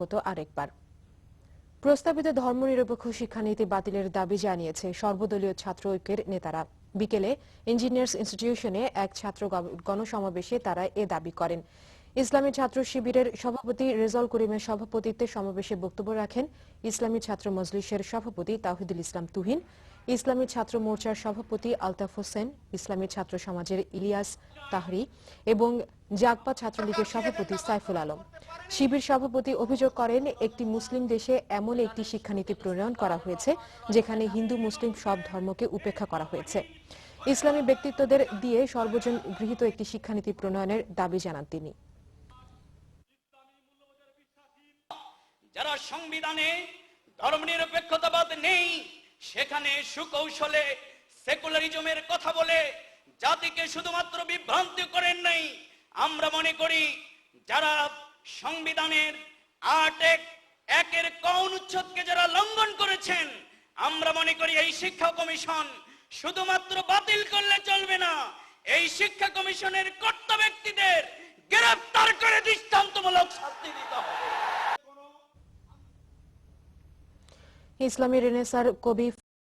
হতো আরেকবার। প্রস্তাবিত ধর্মনিরপেক্ষ শিক্ষানীতি বাতিলের দাবি জানিয়েছে সর্বদলীয় ছাত্র ঐক্যের নেতারা। বিকেলে ইঞ্জিনিয়ার্স ইনস্টিটিউশনে এক ছাত্র গণসমাবেশে তারা এ দাবি করেন। ইসলামী ছাত্র শিবিরের সভাপতি রেজাউল করিমের সভাপতিত্বে সমাবেশে বক্তব্য রাখেন ইসলামী ছাত্র মজলিসের সভাপতি তাওহিদুল ইসলাম তুহিন, ইসলামী ছাত্র মোর্চার সভাপতি আলতাফ হোসেন, ইসলামী ছাত্র সমাজের ইলিয়াস তাহরি এবং জাগপা ছাত্রলীগের সভাপতি সাইফুল আলম। শিবির সভাপতি অভিযোগ করেন, একটি মুসলিম দেশে এমন একটি শিক্ষানীতি প্রণয়ন করা হয়েছে যেখানে হিন্দু মুসলিম সব ধর্মকে উপেক্ষা করা হয়েছে। ইসলামী ব্যক্তিত্বদের দিয়ে সর্বজন গৃহীত একটি শিক্ষানীতি প্রণয়নের দাবি জানান তিনি। যারা সংবিধানে ধর্মনিরপেক্ষতাবাদ নেই, সেখানে সুকৌশলে সেকুলারিজমের কথা বলে জাতিকে শুধুমাত্র বিভ্রান্ত করেন নাই। আমরা মনে করি যারা সংবিধানের ৮(১)(১)-এর ক অনুচ্ছেদকে যারা লঙ্ঘন করেছেন, আমরা মনে করি এই শিক্ষা কমিশন শুধুমাত্র বাতিল করলে চলবে না, এই শিক্ষা কমিশনের কর্তা ব্যক্তিদের গ্রেফতার করে দৃষ্টান্তমূলক শাস্তি দিতে হবে। ইসলামী রেনেসার কবি